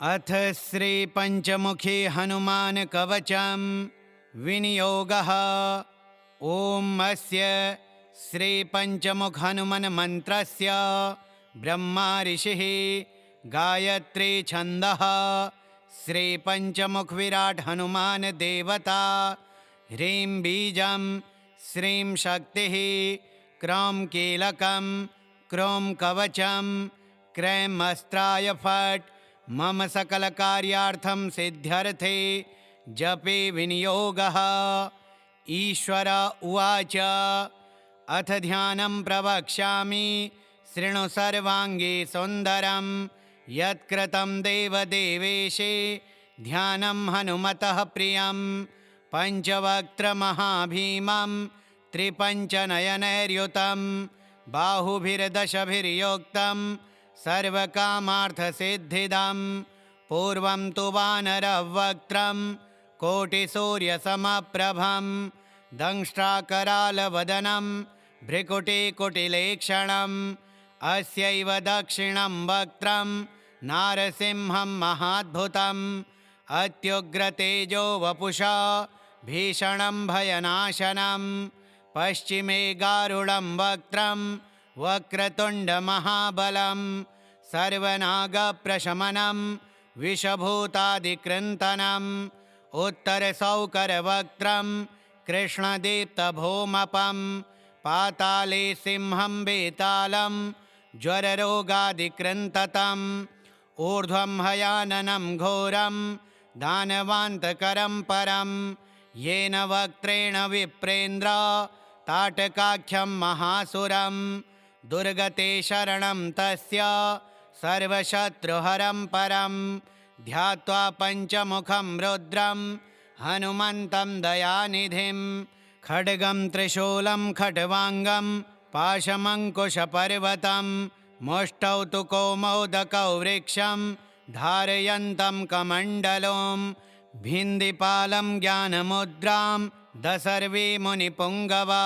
अथ श्री पंचमुखी हनुमान कवचम विनियोगः। ओम अस्य श्री पंचमुख हनुमन मंत्रस्य ब्रह्मा ऋषिः गायत्री छंदः श्री पंचमुख विराट हनुमान देवता ह्रीं बीजं श्रीं शक्तिः क्रौं कीलकं क्रौं कवचं क्रैं अस्त्राय फट् मम सकल कार्यार्थं सिद्ध्यर्थे जपे विनियोगः। ईश्वर उवाच अथ ध्यानं प्रवक्ष्यामि शृणु सर्वाङ्गे सुन्दरं यत्कृतं देवदेवेशे ध्यानं हनुमतः प्रियं पञ्चवक्त्रमहाभीमं त्रिपञ्चनयनैर्युतं बाहुभिर्दशभिर्योक्तं सर्वकामार्थसिद्धिदं पूर्वं तु वानरवक्त्रं कोटिसूर्यसमप्रभं दंष्ट्राकरालवदनं भ्रिकुटिकुटिलेक्षणम् अस्यैव दक्षिणं वक्त्रं नारसिंहं महाद्भुतम् अत्युग्रतेजो वपुषा भीषणं भयनाशनं पश्चिमे गारुडं वक्त्रं वक्रतुण्डमहाबलं सर्वनागप्रशमनं विषभूतादिकृन्तनम् उत्तरसौकरवक्त्रं कृष्णदीप्तभौमपं पाताले सिंहं वेतालं ज्वररोगादिकृन्ततम् ऊर्ध्वं हयाननं घोरं दानवान्तकरं परं येन वक्त्रेण विप्रेन्द्र ताटकाख्यं महासुरं दुर्गते शरणं तस्य सर्वशत्रुहरं परं ध्यात्वा पञ्चमुखं रुद्रं हनुमन्तं दयानिधिं खड्गं त्रिशूलं खट्वाङ्गं पाशमङ्कुशपर्वतं मुष्टौ तु कौमोदकौ वृक्षं धारयन्तं कमण्डलुं भिन्दिपालं ज्ञानमुद्रां दशर्वे मुनिपुङ्गवा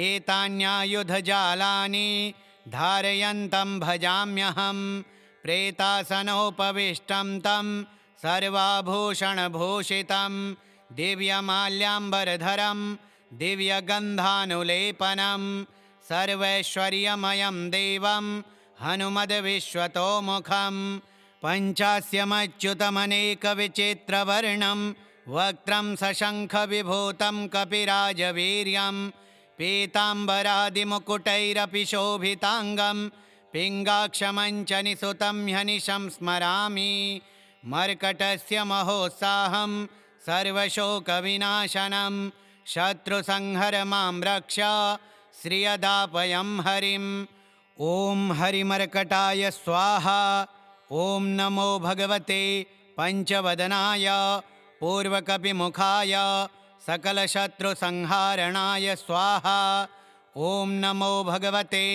एतान्यायुधजालानि धारयन्तं भजाम्यहं प्रेतासनोपविष्टं तं सर्वाभूषणभूषितं दिव्यमाल्याम्बरधरं दिव्यगन्धानुलेपनं सर्वैश्वर्यमयं देवं हनुमद्विश्वतोमुखं पञ्चास्यमच्युतमनेकविचित्रवर्णं वक्त्रं सशङ्खविभूतं कपिराजवीर्यं पीताम्बरादिमुकुटैरपि शोभिताङ्गं पिङ्गाक्षमञ्चनिसुतं ह्यनिशं स्मरामि मर्कटस्य महोत्साहं सर्वशोकविनाशनं शत्रुसंहर मां रक्ष श्रियदापयं हरिम्। ॐ हरिमर्कटाय स्वाहा। ॐ नमो भगवते पञ्चवदनाय पूर्वकपिमुखाय सकलशत्रुसंहारणाय स्वाहा। ॐ नमो भगवते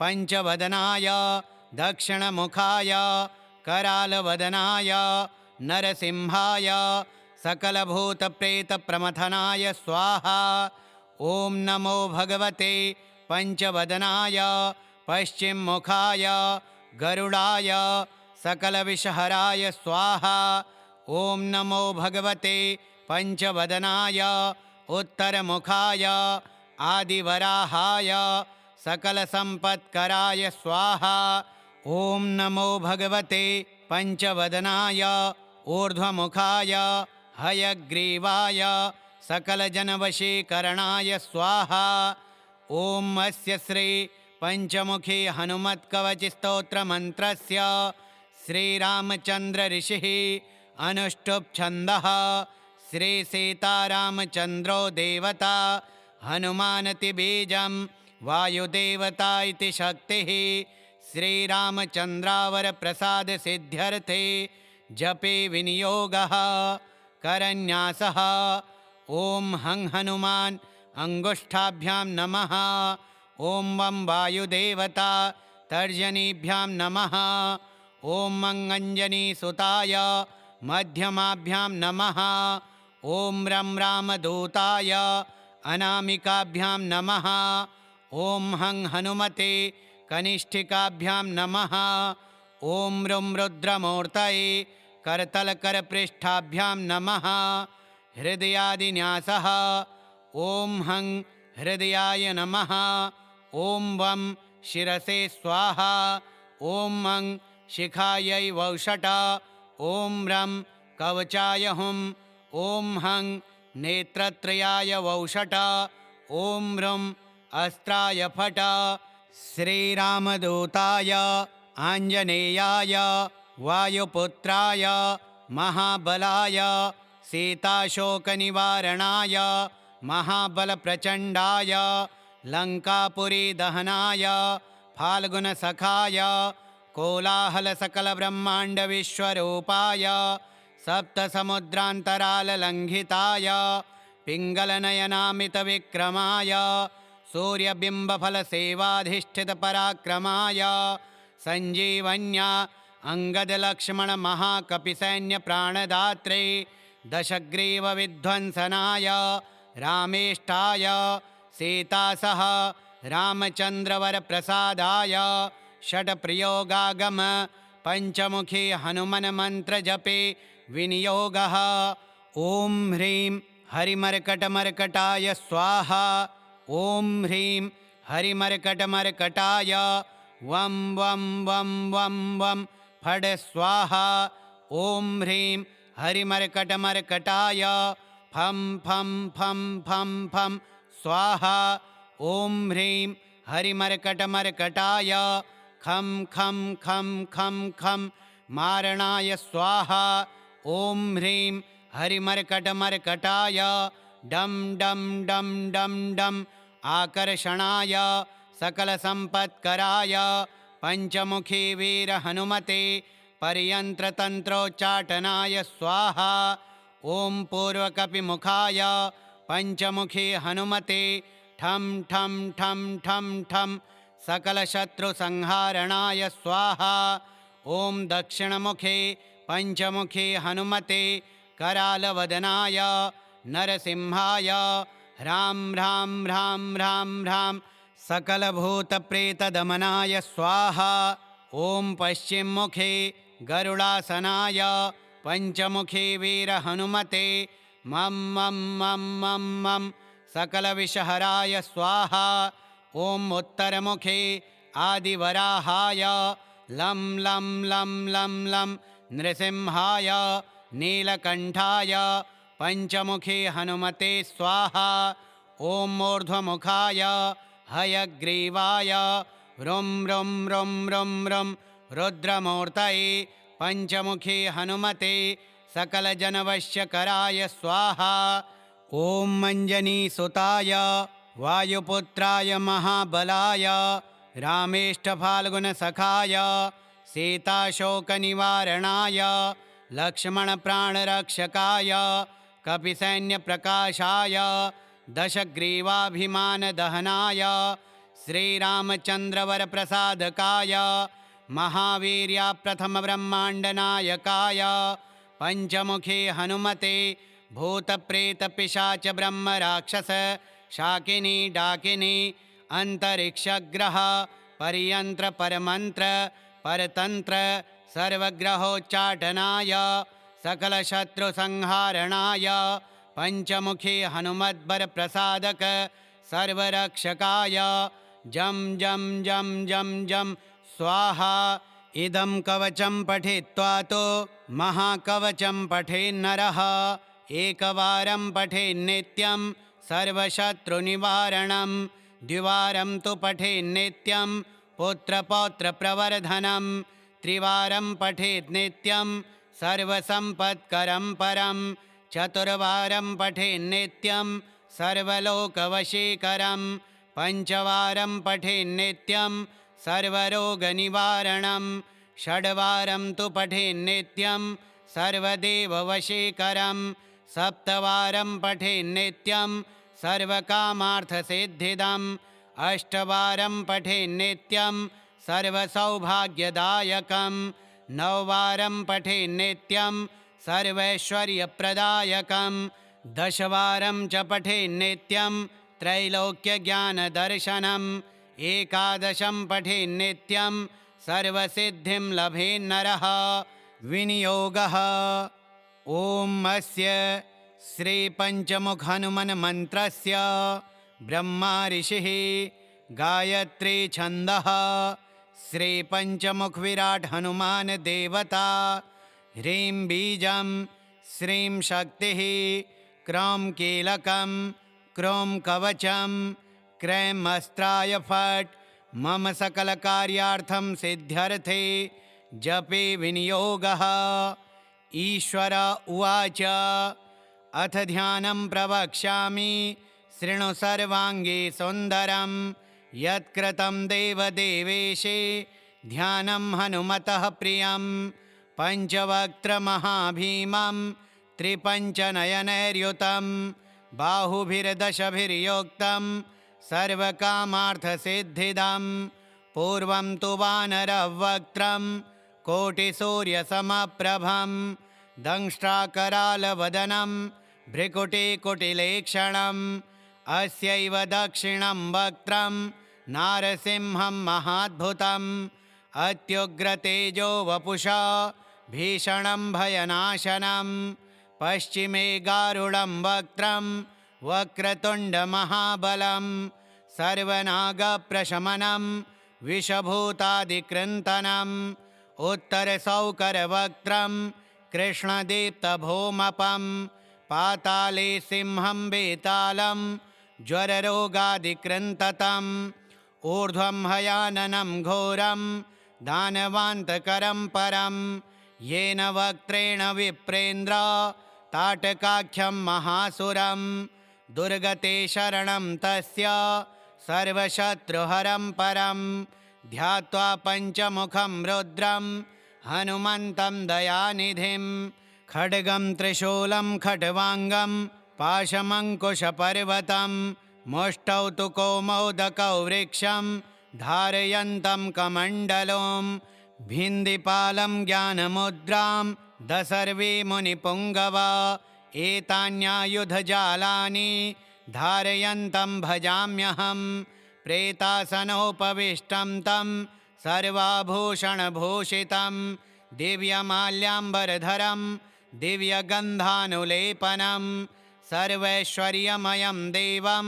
पञ्चवदनाय दक्षिणमुखाय करालवदनाय नरसिंहाय सकलभूतप्रेतप्रमथनाय स्वाहा। ॐ नमो भगवते पञ्चवदनाय पश्चिममुखाय गरुडाय सकलविषहराय स्वाहा। ॐ नमो भगवते पञ्चवदनाय उत्तरमुखाय आदिवराहाय सकलसम्पत्कराय स्वाहा। ॐ नमो भगवते पञ्चवदनाय ऊर्ध्वमुखाय हयग्रीवाय सकलजनवशीकरणाय स्वाहा। ॐ अस्य श्री पंचमुखी हनुमत्कवचस्तोत्रमन्त्रस्य श्रीरामचन्द्र ऋषिः अनुष्टुप् छन्दः श्रीसीतारामचन्द्रो देवता हनुमानति बीजं वायुदेवता इति शक्तिः श्रीरामचन्द्रावरप्रसादसिद्ध्यर्थे जपे विनियोगः। करन्यासः ॐ हं हनुमान् अङ्गुष्ठाभ्यां नमः। ॐ वं वायुदेवता तर्जनीभ्यां नमः। ॐ मं अञ्जनीसुताय मध्यमाभ्यां नमः। ॐ रं रामदूताय अनामिकाभ्यां नमः। ॐ हं हनुमते कनिष्ठिकाभ्यां नमः। ॐ रुं रुद्रमूर्तये करतलकरपृष्ठाभ्यां नमः। हृदयादिन्यासः। ॐ हं हृदयाय नमः। ॐ वं शिरसे स्वाहा। ॐ मं शिखायै वौषट। ॐ रं कवचाय हुं। ॐ हं नेत्रत्रयाय वौषट। ॐ ह्रं अस्त्राय फट। श्रीरामदूताय आञ्जनेयाय वायुपुत्राय महाबलाय सीताशोकनिवारणाय महाबलप्रचण्डाय लङ्कापुरीदहनाय फाल्गुनसखाय कोलाहलसकलब्रह्माण्डविश्वरूपाय सप्तसमुद्रान्तराललङ्घिताय पिङ्गलनयनामितविक्रमाय सूर्यबिम्बफलसेवाधिष्ठितपराक्रमाय सञ्जीवन्या अङ्गदलक्ष्मणमहाकपिसैन्यप्राणदात्रे दशग्रीवविध्वंसनाय रामेष्टाय सीतासह रामचन्द्रवरप्रसादाय षट्प्रयोगागम पञ्चमुखी हनुमन्मन्त्रजपे विनियोगः। ॐ ह्रीं हरिमर्कटमर्कटाय स्वाहा। ॐ ह्रीं हरिमर्कटमर्कटाय वं वं वं वं वं फट् स्वाहा। ॐ ह्रीं हरिमर्कटमर्कटाय फं फं फं फं फं स्वाहा। ॐ ह्रीं हरिमर्कटमर्कटाय खं खं खं खं खं मारणाय स्वाहा। ॐ ह्रीं हरिमर्कटमर्कटाय डं डं डं डं डं आकर्षणाय सकलसम्पत्कराय पञ्चमुखी वीरहनुमते पर्यन्त्रतन्त्रोच्चाटनाय स्वाहा। ॐ पूर्वकपिमुखाय पञ्चमुखी हनुमते ठं ठं ठं ठं ठं सकलशत्रुसंहारणाय स्वाहा। ॐ दक्षिणमुखे पञ्चमुखी हनुमते करालवदनाय नरसिंहाय ह्रां ह्रां ह्रां ह्रां ह्रां सकलभूतप्रेतदमनाय स्वाहा। ॐ पश्चिममुखे गरुडासनाय पञ्चमुखी वीरहनुमते मं मं मं मं मं सकलविषहराय स्वाहा। ॐ उत्तरमुखे आदिवराहाय लं लं लं लं लं नृसिंहाय नीलकण्ठाय पञ्चमुखी हनुमते स्वाहा। ॐ ऊर्ध्वमुखाय हयग्रीवाय ह्रुं ह्रुं ह्रुं ह्रुं ह्रुं रुद्रमूर्तये पञ्चमुखी हनुमते सकलजनवश्यकराय स्वाहा। ॐ मञ्जनीसुताय वायुपुत्राय महाबलाय रामेष्टफाल्गुनसखाय सीताशोकनिवारणाय लक्ष्मणप्राणरक्षकाय कपिसैन्यप्रकाशाय दशग्रीवाभिमानदहनाय श्रीरामचन्द्रवरप्रसादकाय महावीर्याप्रथमब्रह्माण्डनायकाय पञ्चमुखी हनुमते भूतप्रेतपिशाचब्रह्मराक्षस शाकिनी डाकिनी अन्तरिक्षग्रह पर्यन्त्र परमन्त्र परतन्त्र सर्वग्रहोच्चाटनाय सकलशत्रुसंहारणाय पञ्चमुखी हनुमद्वरप्रसादक सर्वरक्षकाय जं जं जं जं जं स्वाहा। इदं कवचं पठित्वा तु महाकवचं पठेन्नरः एकवारं पठेन्नित्यं सर्वशत्रुनिवारणं द्विवारं तु पठेन्नित्यं पुत्रपौत्रप्रवर्धनं त्रिवारं पठेन्नित्यं सर्वसम्पत्करं परं चतुर्वारं पठेन्नित्यं सर्वलोकवशीकरं पञ्चवारं पठेन्नित्यं सर्वरोगनिवारणं षड्वारं तु पठेन्नित्यं सर्वदेववशीकरं सप्तवारं पठेन्नित्यं सर्वकामार्थसिद्धिदम् अष्टवारं पठेन्नित्यं सर्वसौभाग्यदायकं नववारं पठेन्नित्यं सर्वैश्वर्यप्रदायकं दशवारं च पठेन्नित्यं त्रैलोक्यज्ञानदर्शनम् एकादशं पठेन्नित्यं सर्वसिद्धिं लभेन्नरः विनियोगः। ॐ अस्य श्रीपञ्चमुखहनुमन्मन्त्रस्य ब्रह्मा ऋषिः गायत्री छन्दः श्रीपञ्चमुखविराट् हनुमान् देवता। ह्रीं बीजं श्रीं शक्तिः क्रौं कीलकं क्रों कवचं क्रैं अस्त्राय फट् मम सकलकार्यार्थं सिद्ध्यर्थे जपे विनियोगः। ईश्वर उवाच अथ ध्यानं प्रवक्ष्यामि शृणु सर्वाङ्गे सुन्दरं यत्कृतं देवदेवेशे ध्यानं हनुमतः प्रियं। पञ्चवक्त्रमहाभीमं त्रिपञ्चनयनैर्युतं बाहुभिर्दशभिर्योक्तं सर्वकामार्थसिद्धिदं। पूर्वं तु वानरवक्त्रं कोटिसूर्यसमप्रभं दंष्ट्राकरालवदनं भ्रिकुटिकुटिलेक्षणम्। अस्यैव दक्षिणं वक्त्रं नारसिंहं महाद्भुतम् अत्युग्रतेजो वपुषा भीषणं भयनाशनं। पश्चिमे गारुडं वक्त्रं वक्रतुण्डमहाबलं सर्वनागप्रशमनं विषभूतादिकृन्तनम्। उत्तरसौकरवक्त्रं कृष्णदीप्तभौमपं पाताले सिंहं वेतालं ज्वररोगादिकृन्ततम्। ऊर्ध्वं हयाननं घोरं दानवान्तकरं परं येन वक्त्रेण विप्रेन्द्र ताटकाख्यं महासुरं। दुर्गते शरणं तस्य सर्वशत्रुहरं परं ध्यात्वा पञ्चमुखं रुद्रं हनुमन्तं दयानिधिं। खड्गं त्रिशूलं खट्वाङ्गं पाशमङ्कुशपर्वतं मुष्टौ तु कौमोदकौ वृक्षं धारयन्तं कमण्डलुं। भिन्दिपालं ज्ञानमुद्रां दशर्वे मुनिपुङ्गवा एतान्यायुधजालानि धारयन्तं भजाम्यहं। प्रेतासनोपविष्टं तं सर्वाभूषणभूषितं दिव्यमाल्याम्बरधरं दिव्यगन्धानुलेपनं सर्वैश्वर्यमयं देवं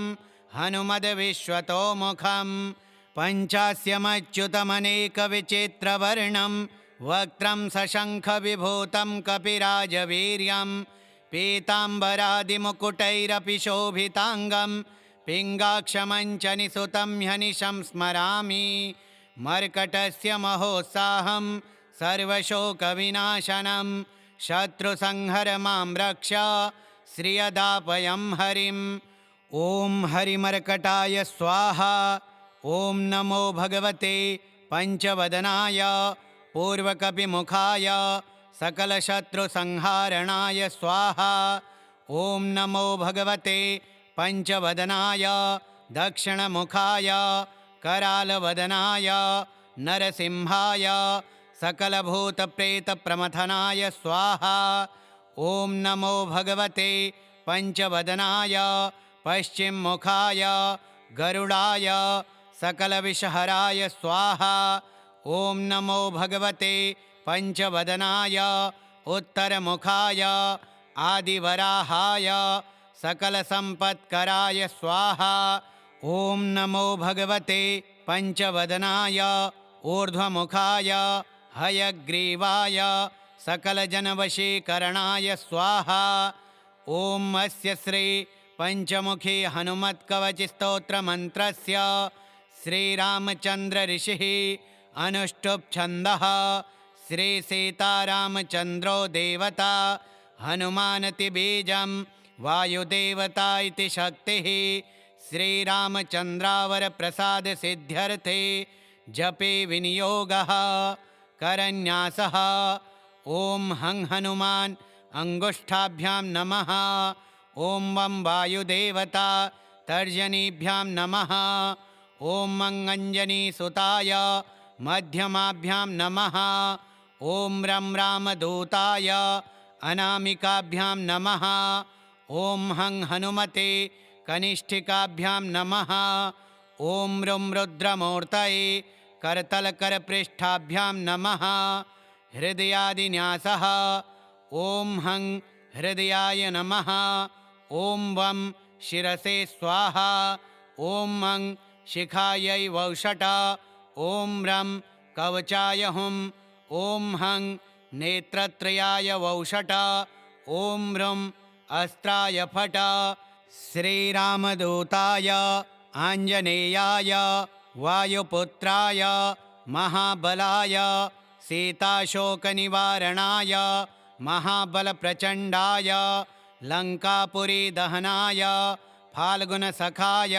हनुमद्विश्वतोमुखं। पञ्चास्यमच्युतमनेकविचित्रवर्णं वक्त्रं सशङ्खविभूतं कपिराजवीर्यं पीताम्बरादिमुकुटैरपि शोभिताङ्गं पिङ्गाक्षमञ्चनिसुतं ह्यनिशं स्मरामि। मर्कटस्य महोत्साहं सर्वशोकविनाशनं शत्रुसंहर मां रक्ष श्रियदापयं हरिम्। ॐ हरिमर्कटाय स्वाहा। ॐ नमो भगवते पञ्चवदनाय पूर्वकपिमुखाय सकलशत्रुसंहारणाय स्वाहा। ॐ नमो भगवते पञ्चवदनाय दक्षिणमुखाय करालवदनाय नरसिंहाय सकलभूतप्रेतप्रमथनाय स्वाहा। ॐ नमो भगवते पञ्चवदनाय पश्चिममुखाय गरुडाय सकलविषहराय स्वाहा। ॐ नमो भगवते पञ्चवदनाय उत्तरमुखाय आदिवराहाय सकलसम्पत्कराय स्वाहा। ॐ नमो भगवते पञ्चवदनाय ऊर्ध्वमुखाय हयग्रीवाय सकलजनवशीकरणाय स्वाहा। ॐ अस्य श्री पञ्चमुखी हनुमत्कवचस्तोत्रमन्त्रस्य श्रीरामचन्द्र ऋषिः अनुष्टुप्छन्दः श्रीसीतारामचन्द्रो देवता हनुमानति बीजं वायुदेवता इति शक्तिः श्रीरामचन्द्रावरप्रसादसिद्ध्यर्थे जपे विनियोगः। करन्यासः ॐ हं हनुमान् अङ्गुष्ठाभ्यां नमः। ॐ वं वायुदेवता तर्जनीभ्यां नमः। ॐ मं अञ्जनीसुताय मध्यमाभ्यां नमः। ॐ रं रामदूताय अनामिकाभ्यां नमः। ॐ हं हनुमते कनिष्ठिकाभ्यां नमः। ॐ रुं रुद्रमूर्तये करतलकरपृष्ठाभ्यां नमः। हृदयादिन्यासः। ॐ हं हृदयाय नमः। ॐ वं शिरसे स्वाहा। ॐ मं शिखायै वौषट। ॐ रं कवचाय हुं। ॐ हं नेत्रत्रयाय वौषट। ॐ रं अस्त्राय फट। श्रीरामदूताय आञ्जनेयाय वायुपुत्राय महाबलाय सीताशोकनिवारणाय महाबलप्रचण्डाय लङ्कापुरीदहनाय फाल्गुनसखाय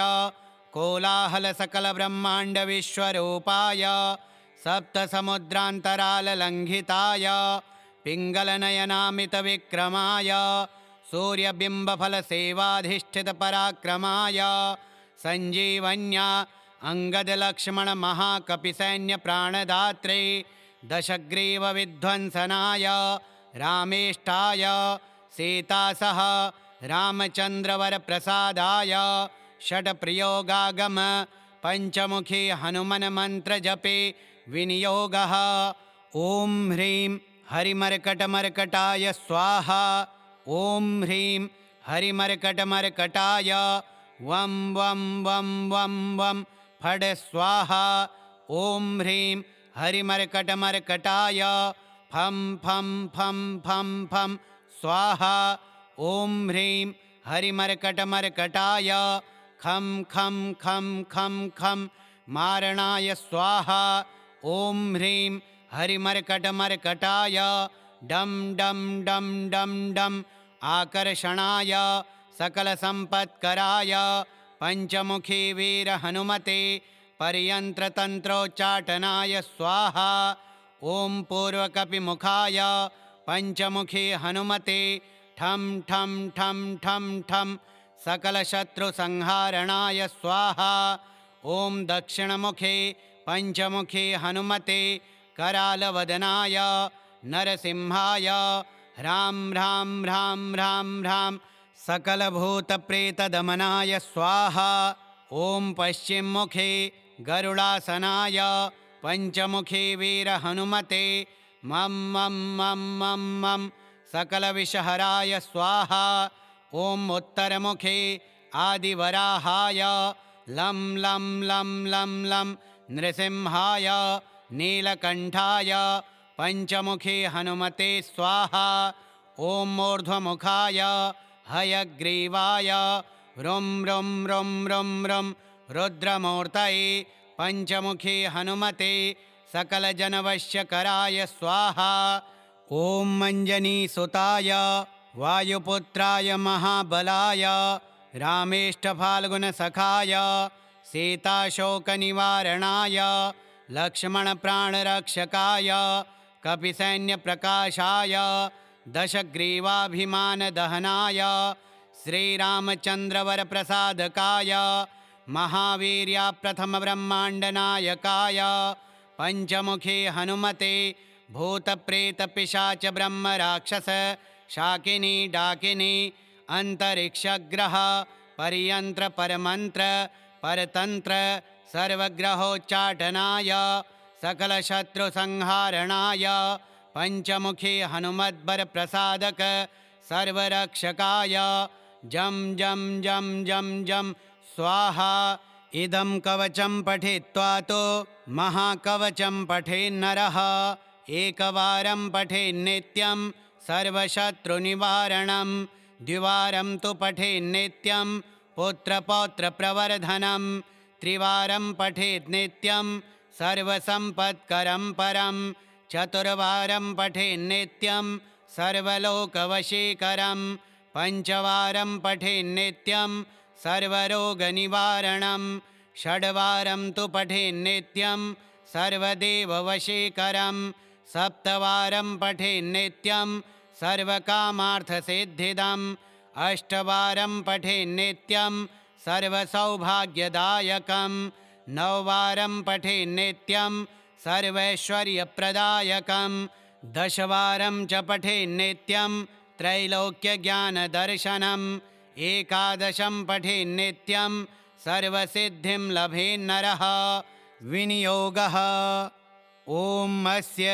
कोलाहलसकलब्रह्माण्डविश्वरूपाय सप्तसमुद्रान्तराललङ्घिताय पिङ्गलनयनामितविक्रमाय सूर्यबिम्बफलसेवाधिष्ठितपराक्रमाय सञ्जीवन्या अङ्गदलक्ष्मणमहाकपिसैन्यप्राणदात्रे दशग्रीवविध्वंसनाय रामेष्टाय सीतासह रामचन्द्रवरप्रसादाय षट्प्रयोगागम पञ्चमुखी हनुमन्मन्त्रजपे विनियोगः। ॐ ह्रीं हरिमर्कटमर्कटाय स्वाहा। ॐ ह्रीं हरिमर्कटमर्कटाय वं वं वं वं वं फट् स्वाहा। ॐ ह्रीं हरिमर्कटमर्कटाय फं फं फं फं फं स्वाहा। ॐ ह्रीं हरिमर्कटमर्कटाय खं खं खं खं खं मारणाय स्वाहा। ॐ ह्रीं हरिमर्कटमर्कटाय डं डं डं डं डं आकर्षणाय सकलसम्पत्कराय पञ्चमुखी वीरहनुमते पर्यन्त्रतन्त्रोच्चाटनाय स्वाहा। ॐ पूर्वकपिमुखाय पञ्चमुखी हनुमते ठं ठं ठं ठं ठं सकलशत्रुसंहारणाय स्वाहा। ॐ दक्षिणमुखे पञ्चमुखी हनुमते करालवदनाय नरसिंहाय ह्रां ह्रां ह्रां ह्रां ह्रां सकलभूतप्रेतदमनाय स्वाहा। ॐ पश्चिममुखे गरुडासनाय पञ्चमुखी वीरहनुमते मं मं मं मं मं सकलविषहराय स्वाहा। ॐ उत्तरमुखे आदिवराहाय लं लं लं लं लं नृसिंहाय नीलकण्ठाय पञ्चमुखी हनुमते स्वाहा। ॐ ऊर्ध्वमुखाय हयग्रीवाय रुं रुं रुं रुं रुं रुद्रमूर्तये पञ्चमुखी हनुमते सकलजनवश्यकराय स्वाहा। ॐ मञ्जनीसुताय वायुपुत्राय महाबलाय रामेष्टफाल्गुनसखाय सीताशोकनिवारणाय लक्ष्मणप्राणरक्षकाय कपिसैन्यप्रकाशाय दशग्रीवाभिमानदहनाय श्रीरामचन्द्रवरप्रसादकाय महावीर्याप्रथमब्रह्माण्डनायकाय पञ्चमुखी हनुमते भूतप्रेतपिशाच ब्रह्मराक्षस शाकिनी डाकिनी अन्तरिक्षग्रह पर्यन्त्र परमन्त्र परतन्त्र सर्वग्रहोच्चाटनाय सकलशत्रुसंहारणाय पञ्चमुखी हनुमद्वरप्रसादक सर्वरक्षकाय जं जं जं जं जं स्वाहा। इदं कवचं पठित्वा तो महाकवचं पठेन्नरः एकवारं पठेन्नित्यं सर्वशत्रुनिवारणं द्विवारं तु पठेन्नित्यं पुत्रपौत्रप्रवर्धनं त्रिवारं पठेत् नित्यं सर्वसम्पत्करं परं चतुर्वारं पठेन्नित्यं सर्वलोकवशीकरं पञ्चवारं पठेन्नित्यं सर्वरोगनिवारणं षड्वारं तु पठेन्नित्यं सर्वदेववशीकरं सप्तवारं पठेन्नित्यं सर्वकामार्थसिद्धिदम् अष्टवारं पठेन्नित्यं सर्वसौभाग्यदायकं नववारं पठेन्नित्यं सर्वैश्वर्यप्रदायकं दशवारं च पठेन्नित्यं त्रैलोक्यज्ञानदर्शनम् एकादशं पठेन्नित्यं सर्वसिद्धिं लभेन्नरः। विनियोगः ॐ अस्य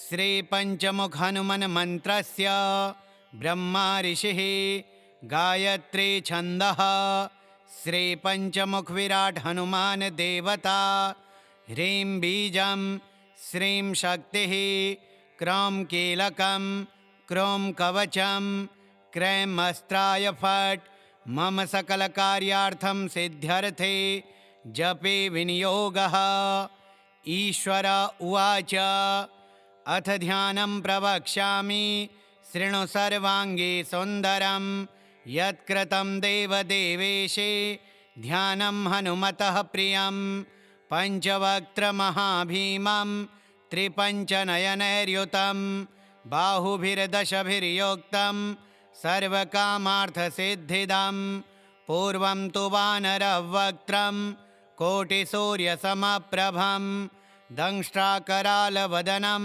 श्रीपञ्चमुखहनुमन्मन्त्रस्य ब्रह्मा ऋषिः गायत्री छन्दः श्रीपञ्चमुखविराट् हनुमान् देवता ह्रीं बीजं श्रीं शक्तिः क्रौं कीलकं क्रों कवचं क्रैं अस्त्राय फट् मम सकलकार्यार्थं सिद्ध्यर्थे जपे विनियोगः। ईश्वर उवाच अथ ध्यानं प्रवक्ष्यामि शृणु सर्वाङ्गे सुन्दरं यत्कृतं देवदेवेशे ध्यानं हनुमतः प्रियं पञ्चवक्त्रमहाभीमं त्रिपञ्चनयनैर्युतं बाहुभिर्दशभिर्योक्तं सर्वकामार्थसिद्धिदं पूर्वं तु वानरवक्त्रं कोटिसूर्यसमप्रभं दंष्ट्राकरालवदनं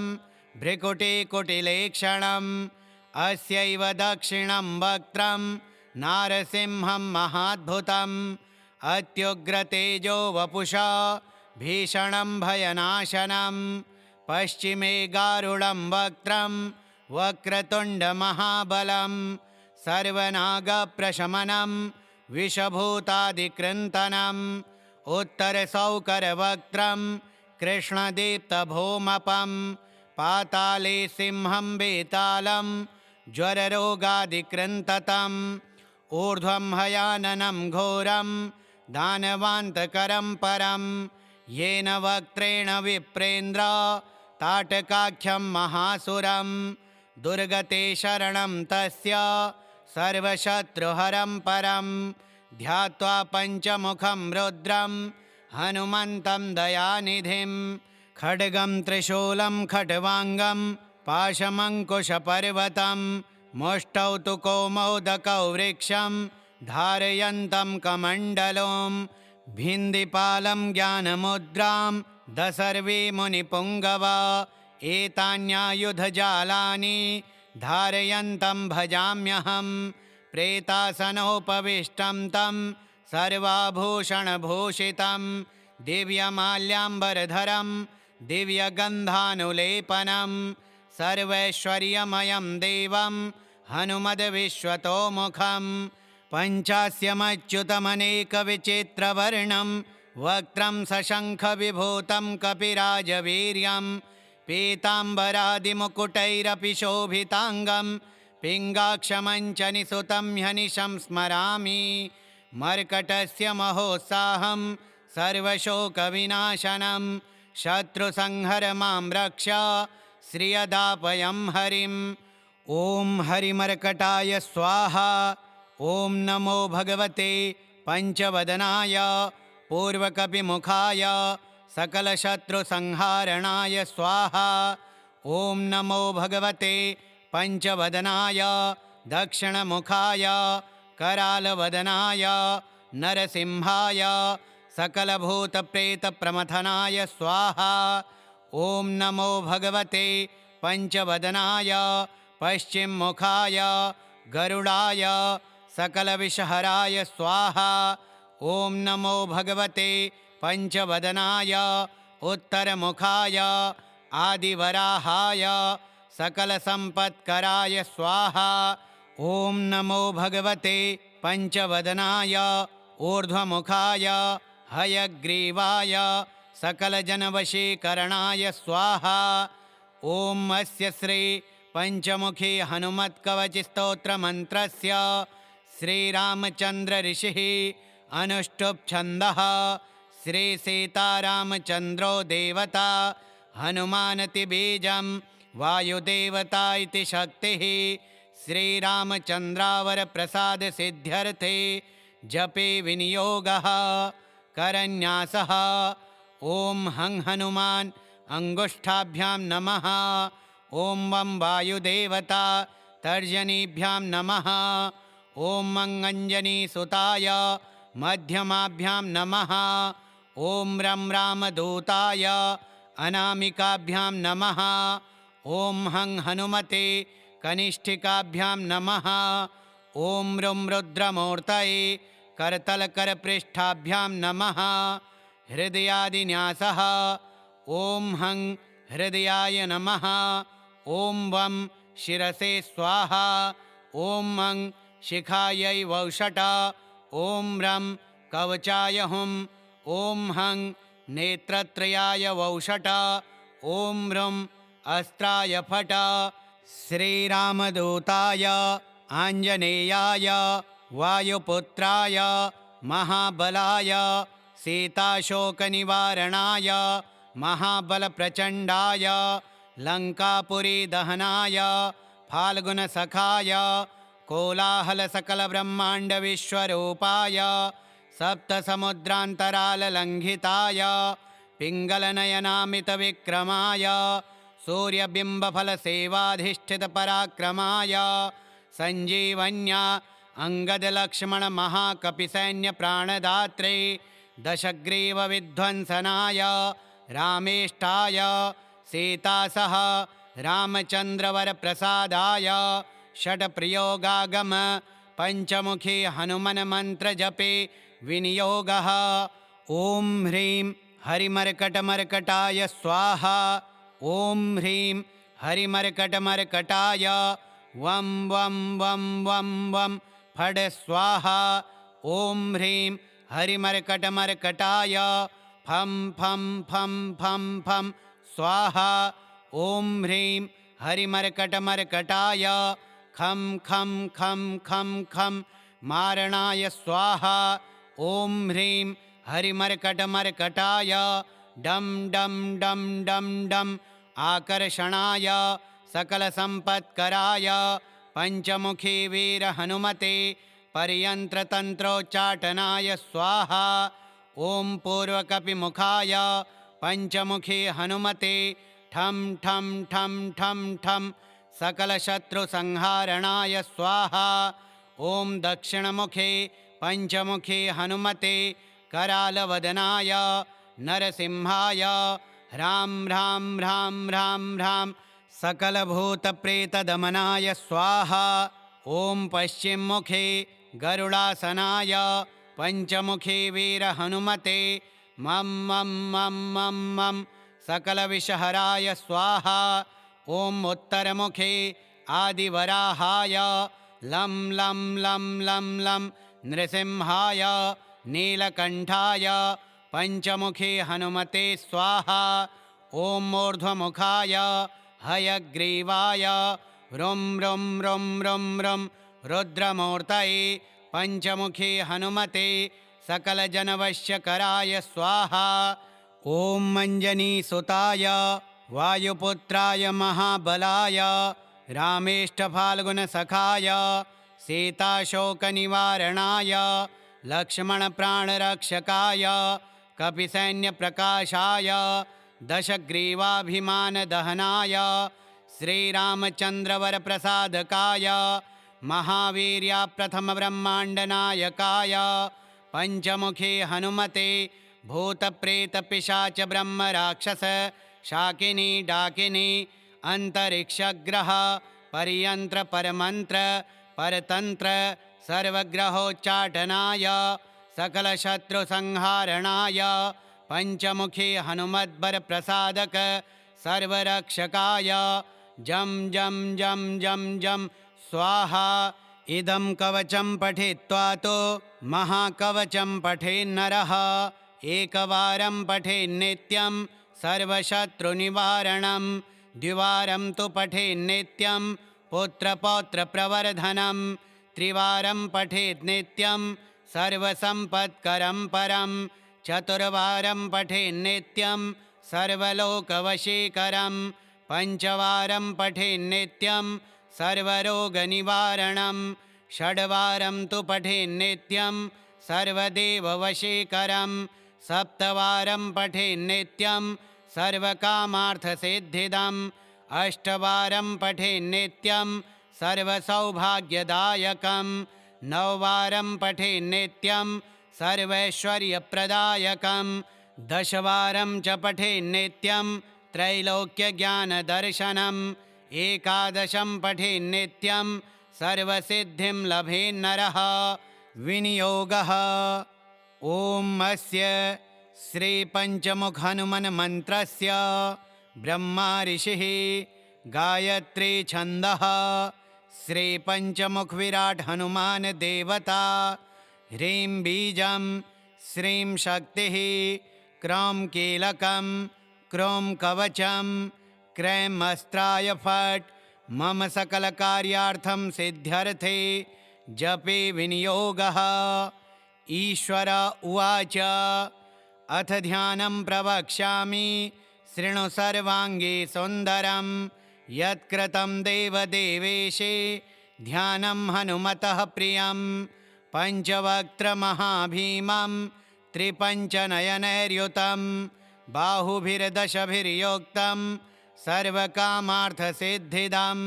भ्रिकुटिकुटिलेक्षणम् अस्यैव दक्षिणं वक्त्रं नारसिंहं महाद्भुतम् अत्युग्रतेजो वपुषा भीषणं भयनाशनं पश्चिमे गारुडं वक्त्रं वक्रतुण्डमहाबलं सर्वनागप्रशमनं विषभूतादिकृन्तनम् उत्तरसौकरवक्त्रं कृष्णदीप्तभौमपं पाताले सिंहं वेतालं ज्वररोगादिकृन्ततम् ऊर्ध्वं हयाननं घोरं दानवान्तकरं परं येन वक्त्रेण विप्रेन्द्र ताटकाख्यं महासुरं दुर्गते शरणं तस्य सर्वशत्रुहरं परं ध्यात्वा पञ्चमुखं रुद्रं हनुमन्तं दयानिधिं खड्गं त्रिशूलं खट्वाङ्गं पाशमङ्कुशपर्वतं मुष्टौ तु कौमोदकौ वृक्षं धारयन्तं कमण्डलुं भिन्दिपालं ज्ञानमुद्रां दशर्वे मुनिपुङ्गवा एतान्यायुधजालानि धारयन्तं भजाम्यहं प्रेतासनोपविष्टं तं सर्वाभूषणभूषितं दिव्यमाल्याम्बरधरं दिव्यगन्धानुलेपनं सर्वैश्वर्यमयं देवं हनुमद्विश्वतोमुखं पञ्चास्यमच्युतमनेकविचित्रवर्णं वक्त्रं सशङ्खविभूतं कपिराजवीर्यं पीताम्बरादिमुकुटैरपि शोभिताङ्गं पिङ्गाक्षमञ्चनिसुतं ह्यनिशं स्मरामि मर्कटस्य महोत्साहं सर्वशोकविनाशनं शत्रुसंहर मां रक्ष श्रियदापयं हरिम् ॐ हरिमर्कटाय स्वाहा। ॐ नमो भगवते पञ्चवदनाय पूर्वकपिमुखाय सकलशत्रुसंहारणाय स्वाहा। ॐ नमो भगवते पञ्चवदनाय दक्षिणमुखाय करालवदनाय नरसिंहाय सकलभूतप्रेतप्रमथनाय स्वाहा। ॐ नमो भगवते पञ्चवदनाय पश्चिममुखाय गरुडाय सकलविषहराय स्वाहा। ॐ नमो भगवते पञ्चवदनाय उत्तरमुखाय आदिवराहाय सकलसम्पत्कराय स्वाहा। ॐ नमो भगवते पञ्चवदनाय ऊर्ध्वमुखाय हयग्रीवाय सकलजनवशीकरणाय स्वाहा। ॐ अस्य श्री पञ्चमुखी हनुमत्कवचस्तोत्रमन्त्रस्य श्रीरामचन्द्र ऋषिः अनुष्टुप्छन्दः श्रीसीतारामचन्द्रो देवता हनुमानति बीजं वायुदेवता इति शक्तिः श्रीरामचन्द्रावरप्रसादसिद्ध्यर्थे जपे विनियोगः। करन्यासः ॐ हं हनुमान् अङ्गुष्ठाभ्यां नमः। ॐ वं वायुदेवता तर्जनीभ्यां नमः। ॐ मं अञ्जनीसुताय मध्यमाभ्यां नमः। ॐ रं रामदूताय अनामिकाभ्यां नमः। ॐ हं हनुमते कनिष्ठिकाभ्यां नमः। ॐ रुं रुद्रमूर्तये करतलकरपृष्ठाभ्यां नमः। हृदयादिन्यासः ॐ हं हृदयाय नमः। ॐ वं शिरसे स्वाहा। ॐ मं शिखायै वौषट। ॐ रं कवचाय हुं। ॐ हं नेत्रत्रयाय वौषट। ॐ रुं अस्त्राय फट। श्रीरामदूताय आञ्जनेयाय वायुपुत्राय महाबलाय सीताशोकनिवारणाय महाबलप्रचण्डाय लङ्कापुरीदहनाय फाल्गुनसखाय कोलाहलसकलब्रह्माण्डविश्वरूपाय सप्तसमुद्रान्तराललङ्घिताय पिङ्गलनयनामितविक्रमाय सूर्यबिम्बफलसेवाधिष्ठितपराक्रमाय सञ्जीवन्या अङ्गदलक्ष्मणमहाकपिसैन्यप्राणदात्रे दशग्रीवविध्वंसनाय रामेष्ठाय सीतासह रामचन्द्रवरप्रसादाय षट्प्रयोगागम पञ्चमुखी हनुमन्मन्त्रजपे विनियोगः। ॐ ह्रीं हरिमर्कटमर्कटाय स्वाहा। ॐ ह्रीं हरिमर्कटमर्कटाय वं वं वं वं वं फट् स्वाहा। ॐ ह्रीं हरिमर्कटमर्कटाय फं फं फं फं फं स्वाहा। ॐ ह्रीं हरिमर्कटमर्कटाय खं खं खं खं खं मारणाय स्वाहा। ॐ ह्रीं हरिमर्कटमर्कटाय डं डं डं डं डं आकर्षणाय सकलसम्पत्कराय पञ्चमुखी वीरहनुमते पर्यन्त्रतन्त्रोच्चाटनाय स्वाहा। ॐ पूर्वकपिमुखाय पञ्चमुखी हनुमते ठं ठं ठं ठं ठं सकलशत्रुसंहारणाय स्वाहा। ॐ दक्षिणमुखे पञ्चमुखी हनुमते करालवदनाय नरसिंहाय ह्रां ह्रां ह्रां ह्रां ह्रां सकलभूतप्रेतदमनाय स्वाहा। ॐ पश्चिममुखे गरुडासनाय पञ्चमुखी वीरहनुमते मं मं मं मं मं सकलविषहराय स्वाहा। ॐ उत्तरमुखे आदिवराहाय लं लं लं लं लं नृसिंहाय नीलकण्ठाय पञ्चमुखी हनुमते स्वाहा। ॐ ऊर्ध्वमुखाय हयग्रीवाय रुं रुं रुं रुं रुं रुद्रमूर्तये पञ्चमुखी हनुमते सकलजनवश्यकराय स्वाहा। ॐ मञ्जनीसुताय वायुपुत्राय महाबलाय रामेष्ठफाल्गुनसखाय सीताशोकनिवारणाय लक्ष्मणप्राणरक्षकाय कपिसैन्यप्रकाशाय दशग्रीवाभिमानदहनाय श्रीरामचन्द्रवरप्रसादकाय महावीर्याप्रथमब्रह्माण्डनायकाय पञ्चमुखी हनुमते भूतप्रेतपिशाचब्रह्मराक्षस शाकिनी डाकिनी अन्तरिक्षग्रह पर्यन्त्रपरमन्त्र परतन्त्र सर्वग्रहोच्चाटनाय सकलशत्रुसंहारणाय पञ्चमुखी हनुमद्वरप्रसादक सर्वरक्षकाय जं जं जं जं जं स्वाहा। इदं कवचं पठित्वा तु महाकवचं पठेन्नरः एकवारं पठेन्नित्यं सर्वशत्रुनिवारणं द्विवारं तु पठेन्नित्यं पुत्रपौत्रप्रवर्धनं त्रिवारं पठेत् नित्यं सर्वसम्पत्करं परं चतुर्वारं पठेन्नित्यं सर्वलोकवशीकरं पञ्चवारं पठेन्नित्यं सर्वरोगनिवारणं षड्वारं तु पठेन्नित्यं सर्वदेववशीकरं सप्तवारं पठेन्नित्यं सर्वकामार्थसिद्धिदम् अष्टवारं पठेन्नित्यं सर्वसौभाग्यदायकं नववारं पठेन्नित्यं सर्वैश्वर्यप्रदायकं दशवारं च पठेन्नित्यं त्रैलोक्यज्ञानदर्शनम् एकादशं पठेन्नित्यं सर्वसिद्धिं लभेन्नरः। विनियोगः। ॐ अस्य श्रीपञ्चमुखहनुमन्मन्त्रस्य ब्रह्मा ऋषिः गायत्री छन्दः श्रीपञ्चमुख विराट हनुमान देवता ह्रीं बीजं श्रीं शक्तिः क्रौं कीलकं क्रौं कवचं क्रैं अस्त्राय फट् मम सकलकार्यार्थं सिद्ध्यर्थे जपे विनियोगः। ईश्वर उवाच अथ ध्यानं प्रवक्ष्यामि शृणु सर्वाङ्गे सुन्दरं यत्कृतं देवदेवेशे ध्यानं हनुमतः प्रियं पञ्चवक्त्रमहाभीमं त्रिपञ्चनयनैर्युतं बाहुभिर्दशभिर्योक्तं सर्वकामार्थसिद्धिदं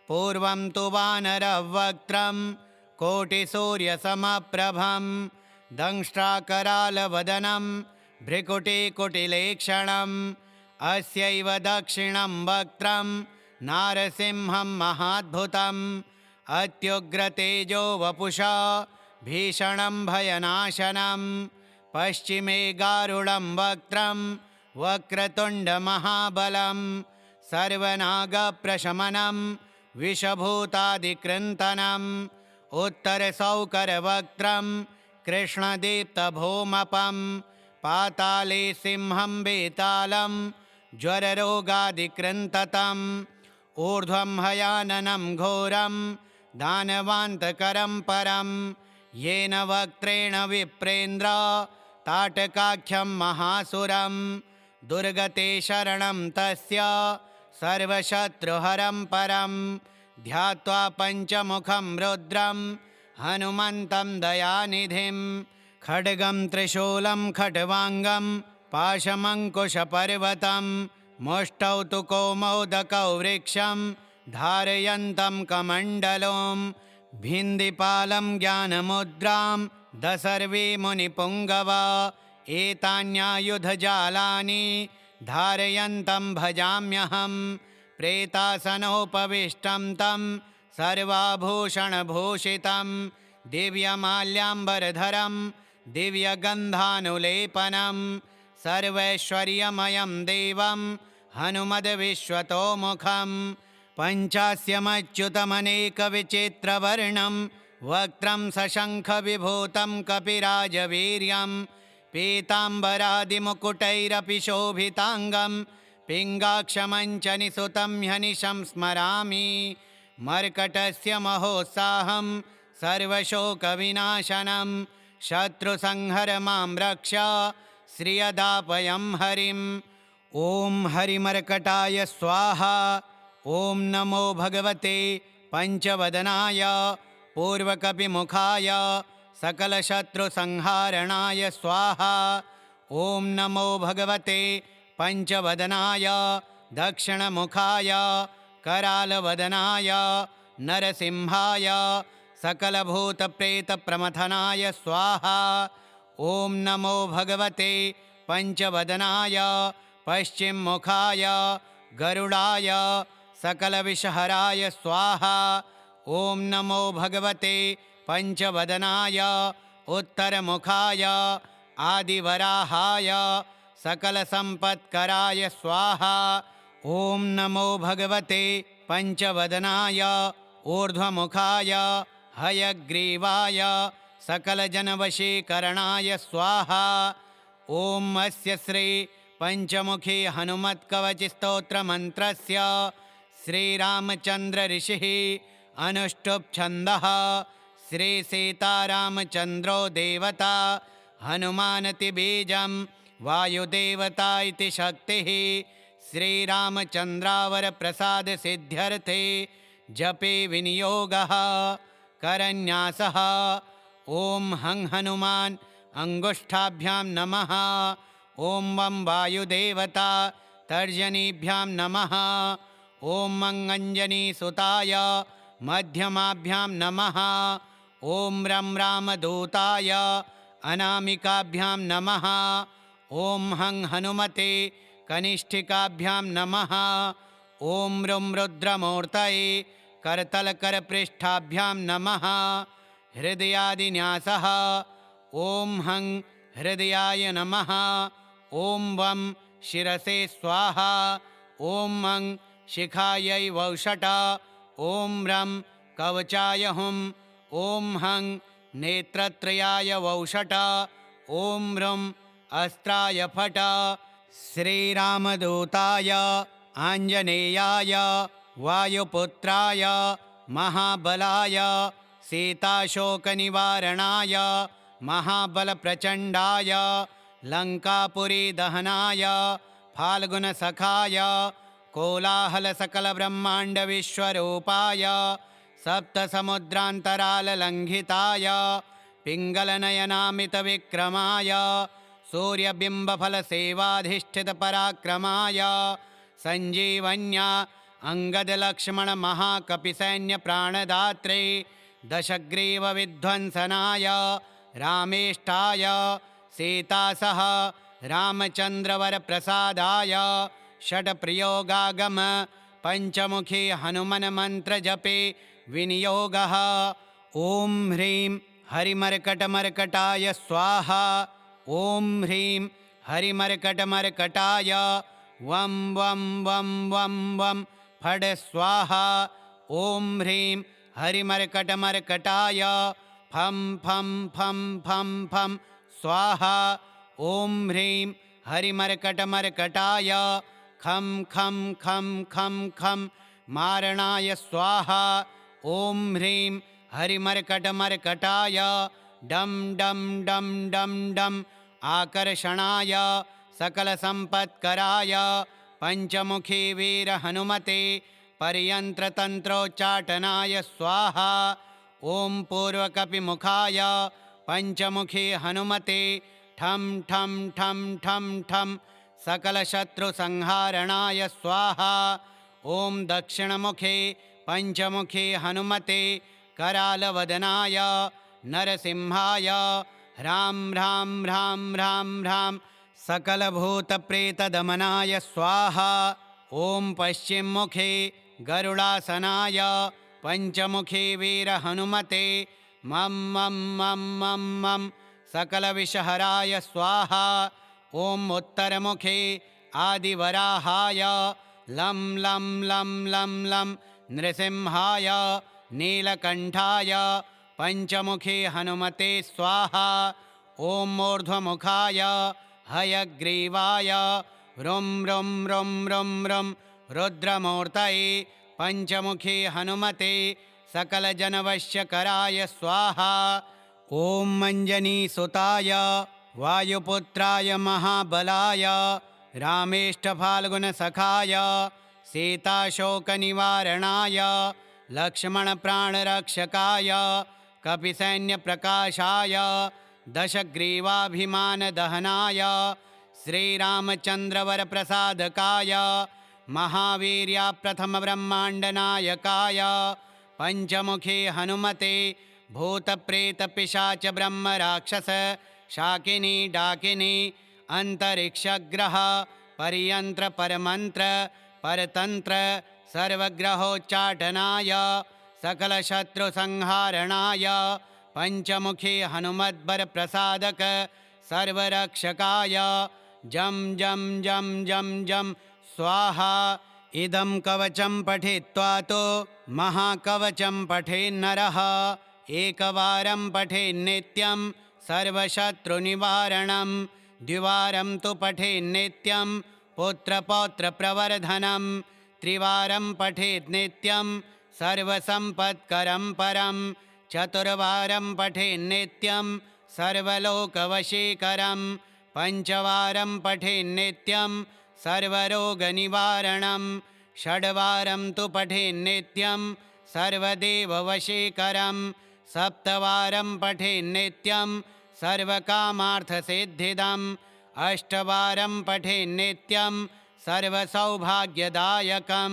पूर्वं तु वानरवक्त्रं कोटिसूर्यसमप्रभं दंष्ट्राकरालवदनं भ्रिकुटिकुटिलेक्षणम् अस्यैव दक्षिणं वक्त्रं नारसिंहं महाद्भुतम् अत्युग्रतेजो वपुषा भीषणं भयनाशनं पश्चिमे गारुडं वक्त्रं वक्रतुण्डमहाबलं सर्वनागप्रशमनं विषभूतादिकृन्तनम् उत्तरसौकरवक्त्रं कृष्णदीप्तभौमपं पाताले सिंहं वेतालं ज्वररोगादिकृन्ततम् ऊर्ध्वं हयाननं घोरं दानवान्तकरं परं येन वक्त्रेण विप्रेन्द्र ताटकाख्यं महासुरं दुर्गते शरणं तस्य सर्वशत्रुहरं परं ध्यात्वा पञ्चमुखं रुद्रं हनुमन्तं दयानिधिं खड्गं त्रिशूलं खट्वाङ्गं पाशमङ्कुशपर्वतं मुष्टौ तु कौमोदकौ वृक्षं धारयन्तं कमण्डलुं भिन्दिपालं ज्ञानमुद्रां दशर्वे मुनिपुङ्गवा एतान्यायुधजालानि धारयन्तं भजाम्यहं प्रेतासनोपविष्टं तं सर्वाभूषणभूषितं दिव्यमाल्याम्बरधरं दिव्यगन्धानुलेपनं सर्वैश्वर्यमयं देवं हनुमद्विश्वतोमुखं पञ्चास्यमच्युतमनेकविचित्रवर्णं वक्त्रं सशङ्खविभूतं कपिराजवीर्यं पीताम्बरादिमुकुटैरपि शोभिताङ्गं पिङ्गाक्षमञ्चनिसुतं ह्यनिशं स्मरामि मर्कटस्य महोत्साहं सर्वशोकविनाशनं शत्रुसंहर मां रक्ष श्रियदापयं हरिम् ॐ हरिमर्कटाय स्वाहा। ॐ नमो भगवते पञ्चवदनाय पूर्वकपिमुखाय सकलशत्रुसंहारणाय स्वाहा। ॐ नमो भगवते पञ्चवदनाय दक्षिणमुखाय करालवदनाय नरसिंहाय सकलभूतप्रेतप्रमथनाय स्वाहा। ॐ नमो भगवते पञ्चवदनाय पश्चिममुखाय गरुडाय सकलविषहराय स्वाहा। ॐ नमो भगवते पञ्चवदनाय उत्तरमुखाय आदिवराहाय सकलसम्पत्कराय स्वाहा। ॐ नमो भगवते पञ्चवदनाय ऊर्ध्वमुखाय हयग्रीवाय सकलजनवशीकरणाय स्वाहा। ॐ अस्य श्री पञ्चमुखी हनुमत्कवचस्तोत्रमन्त्रस्य श्रीरामचन्द्र ऋषिः अनुष्टुप्छन्दः श्रीसीतारामचन्द्रो देवता हनुमानति बीजं वायुदेवता इति शक्तिः श्रीरामचन्द्रावरप्रसादसिद्ध्यर्थे जपे विनियोगः। करन्यासः ॐ हं हनुमान् अङ्गुष्ठाभ्यां नमः। ॐ वं वायुदेवता तर्जनीभ्यां नमः। ॐ मं अञ्जनीसुताय मध्यमाभ्यां नमः। ॐ रं रामदूताय अनामिकाभ्यां नमः। ॐ हं हनुमते कनिष्ठिकाभ्यां नमः। ॐ रुं रुद्रमूर्तये करतलकरपृष्ठाभ्यां नमः। हृदयादिन्यासः ॐ हं हृदयाय नमः। ॐ वं शिरसे स्वाहा। ॐ मं शिखायै वौषट ॐ रं कवचाय हुं ॐ हं नेत्रत्रयाय वौषट ॐ रं अस्त्राय फट श्रीरामदूताय आञ्जनेयाय वायुपुत्राय महाबलाय सीताशोकनिवारणाय महाबलप्रचण्डाय लङ्कापुरीदहनाय फाल्गुनसखाय कोलाहलसकलब्रह्माण्डविश्वरूपाय सप्तसमुद्रान्तराललङ्घिताय पिङ्गलनयनामितविक्रमाय सूर्यबिम्बफलसेवाधिष्ठितपराक्रमाय सञ्जीवन्या अङ्गदलक्ष्मणमहाकपिसैन्यप्राणदात्रे दशग्रीवविध्वंसनाय रामेष्ठाय सीतासह रामचन्द्रवरप्रसादाय षट्प्रयोगागम पञ्चमुखी हनुमन्मन्त्रजपे विनियोगः ॐ ह्रीं हरिमर्कटमर्कटाय स्वाहा ॐ ह्रीं हरिमर्कटमर्कटाय वं वं वं वं वं फट् स्वाहा ॐ ह्रीं हरिमर्कटमर्कटाय फं फं फं फं फं स्वाहा ॐ ह्रीं हरिमर्कटमर्कटाय खं खं खं खं खं मारणाय स्वाहा ॐ ह्रीं हरिमर्कटमर्कटाय डं डं डं डं डं आकर्षणाय सकलसम्पत्कराय पञ्चमुखी वीरहनुमते पर्यन्त्रतन्त्रोच्चाटनाय स्वाहा ॐ पूर्वकपिमुखाय पञ्चमुखी हनुमते ठं ठं ठं ठं ठं सकलशत्रुसंहारणाय स्वाहा ॐ दक्षिणमुखे पञ्चमुखी हनुमते करालवदनाय नरसिंहाय ह्रां ह्रां ह्रां ह्रां ह्रां सकलभूतप्रेतदमनाय स्वाहा ॐ पश्चिममुखे गरुडासनाय पञ्चमुखी वीरहनुमते मं मं मं मं मं सकलविषहराय स्वाहा ॐ उत्तरमुखे आदिवराहाय लं लं लं लं लं नृसिंहाय नीलकण्ठाय पञ्चमुखी हनुमते स्वाहा ॐ ऊर्ध्वमुखाय हयग्रीवाय रुं रुं रुं रुं रुं रुद्रमूर्तये पञ्चमुखी हनुमते सकलजनवश्यकराय स्वाहा ॐ मञ्जनीसुताय वायुपुत्राय महाबलाय रामेष्ठफाल्गुनसखाय सीताशोकनिवारणाय लक्ष्मणप्राणरक्षकाय कपिसैन्यप्रकाशाय दशग्रीवाभिमानदहनाय श्रीरामचन्द्रवरप्रसादकाय महावीर्याप्रथमब्रह्माण्डनायकाय पञ्चमुखी हनुमते भूतप्रेतपिशाचब्रह्मराक्षस शाकिनी डाकिनी अन्तरिक्षग्रह पर्यन्त्र परमन्त्र परतन्त्र सर्वग्रहोच्चाटनाय सकलशत्रुसंहारणाय पञ्चमुखी हनुमद्वरप्रसादक सर्वरक्षकाय जं जं जं जं जं स्वाहा इदं कवचं पठित्वा तो महाकवचं पठेन्नरः एकवारं पठेन्नित्यं सर्वशत्रुनिवारणं द्विवारं तु पठेन्नित्यं पुत्रपौत्रप्रवर्धनं त्रिवारं पठेन्नित्यं सर्वसम्पत्करं परं चतुर्वारं पठेन्नित्यं सर्वलोकवशीकरं पञ्चवारं पठेन्नित्यं सर्वरोगनिवारणं षड्वारं तु पठेन्नित्यं सर्वदेववशीकरं सप्तवारं पठेन्नित्यं सर्वकामार्थसिद्धिदम् अष्टवारं पठेन्नित्यं सर्वसौभाग्यदायकं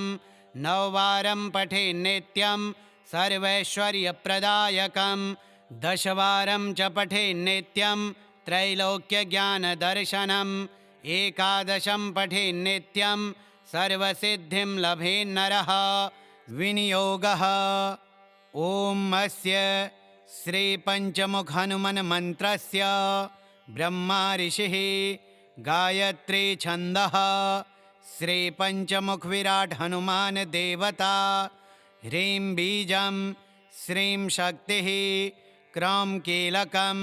नववारं पठेन्नित्यं सर्वैश्वर्यप्रदायकं दशवारं च पठेन्नित्यं त्रैलोक्यज्ञानदर्शनम् एकादशं पठेन्नित्यं सर्वसिद्धिं लभेन्नरः विनियोगः ॐ अस्य श्रीपञ्चमुखहनुमन्मन्त्रस्य ब्रह्मा ऋषिः गायत्री छन्दः श्री पंचमुख विराट हनुमान देवता। ह्रीं बीजं श्रीं शक्तिः क्रौं कीलकं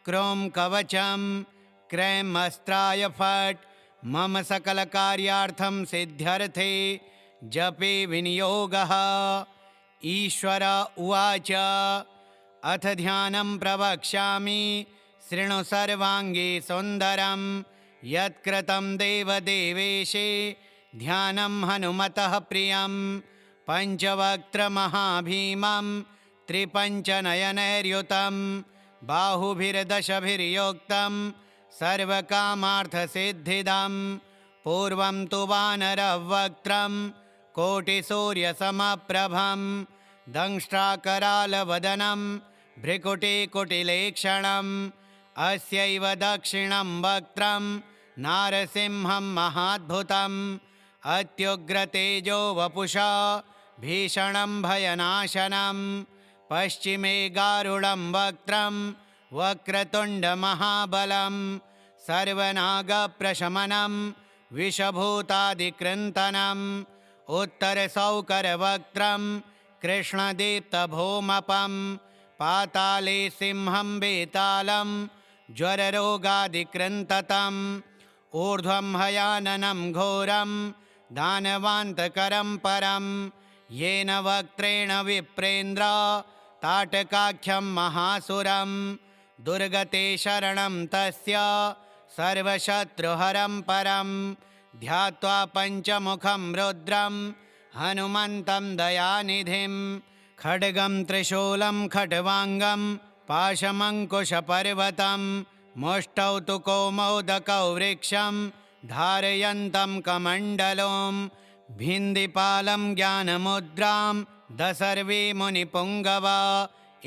क्रों कवचं क्रैं अस्त्राय फट् मम सकलकार्यार्थं सिद्ध्यर्थे जपे विनियोगः। ईश्वर उवाच अथ ध्यानं प्रवक्ष्यामि शृणु सर्वाङ्गे सुन्दरं यत्कृतं देवदेवेशे ध्यानं हनुमतः प्रियं। पञ्चवक्त्रमहाभीमं त्रिपञ्चनयनैर्युतं बाहुभिर्दशभिर्योक्तं सर्वकामार्थसिद्धिदं। पूर्वं तु वानरवक्त्रं कोटिसूर्यसमप्रभं दंष्ट्राकरालवदनं भ्रिकुटिकुटिलेक्षणम्। अस्यैव दक्षिणं वक्त्रं नारसिंहं महाद्भुतम् अत्युग्रतेजो वपुषा भीषणं भयनाशनं। पश्चिमे गारुडं वक्त्रं वक्रतुण्डमहाबलं सर्वनागप्रशमनं विषभूतादिकृन्तनम्। उत्तरसौकरवक्त्रं कृष्णदीप्तभौमपं पाताले सिंहं वेतालं ज्वररोगादिकृन्ततम्। ऊर्ध्वं हयाननं घोरं दानवान्तकरं परं येन वक्त्रेण विप्रेन्द्र ताटकाख्यं महासुरं। दुर्गते शरणं तस्य सर्वशत्रुहरं परं ध्यात्वा पञ्चमुखं रुद्रं हनुमन्तं दयानिधिं। खड्गं त्रिशूलं खट्वाङ्गं पाशमङ्कुशपर्वतं मुष्टौ तु कौमोदकौ वृक्षं धारयन्तं कमण्डलुं। भिन्दिपालं ज्ञानमुद्रां दशर्वे मुनिपुङ्गवा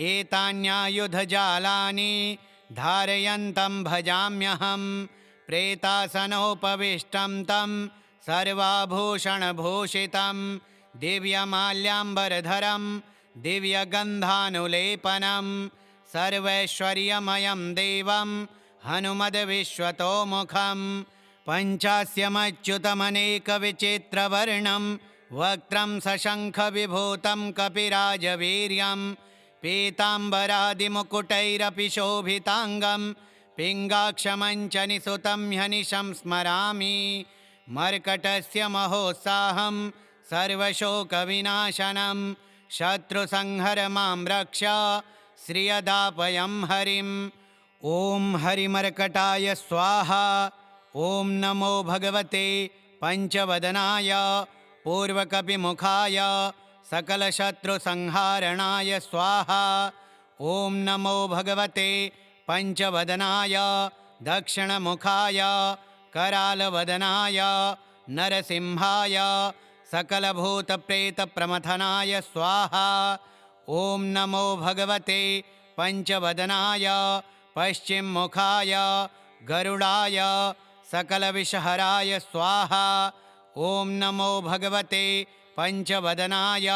एतान्यायुधजालानि धारयन्तं भजाम्यहं। प्रेतासनोपविष्टं तं सर्वाभूषणभूषितं दिव्यमाल्याम्बरधरं दिव्यगन्धानुलेपनं सर्वैश्वर्यमयं देवं हनुमद्विश्वतोमुखं। पञ्चास्यमच्युतमनेकविचित्रवर्णं वक्त्रं सशङ्खविभूतं कपिराजवीर्यं पीताम्बरादिमुकुटैरपि शोभिताङ्गं पिङ्गाक्षमञ्चनिसुतं ह्यनिशं स्मरामि। मर्कटस्य महोत्साहं सर्वशोकविनाशनं शत्रुसंहर मां रक्ष श्रियदापयं हरिम्। ॐ हरिमर्कटाय स्वाहा। ॐ नमो भगवते पञ्चवदनाय पूर्वकपिमुखाय सकलशत्रुसंहारणाय स्वाहा। ॐ नमो भगवते पञ्चवदनाय दक्षिणमुखाय करालवदनाय नरसिंहाय सकलभूतप्रेतप्रमथनाय स्वाहा। ॐ नमो भगवते पञ्चवदनाय पश्चिममुखाय गरुडाय सकलविषहराय स्वाहा। ॐ नमो भगवते पञ्चवदनाय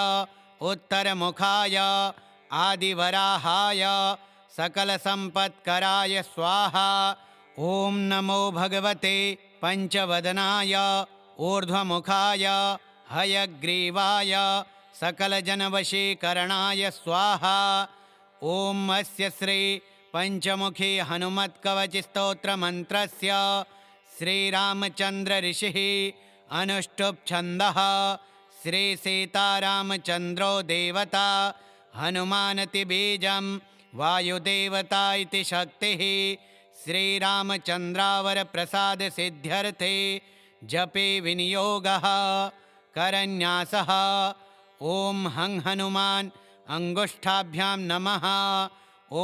उत्तरमुखाय आदिवराहाय सकलसम्पत्कराय स्वाहा। ॐ नमो भगवते पञ्चवदनाय ऊर्ध्वमुखाय हयग्रीवाय सकलजनवशीकरणाय स्वाहा। ॐ अस्य श्री पञ्चमुखी हनुमत्कवचस्तोत्रमन्त्रस्य श्रीरामचन्द्र ऋषिः अनुष्टुप्छन्दः श्रीसीतारामचन्द्रो देवता हनुमानति बीजं वायुदेवता इति शक्तिः श्रीरामचन्द्रावरप्रसादसिद्ध्यर्थे जपे विनियोगः। करन्यासः ॐ हं हनुमान् अङ्गुष्ठाभ्यां नमः।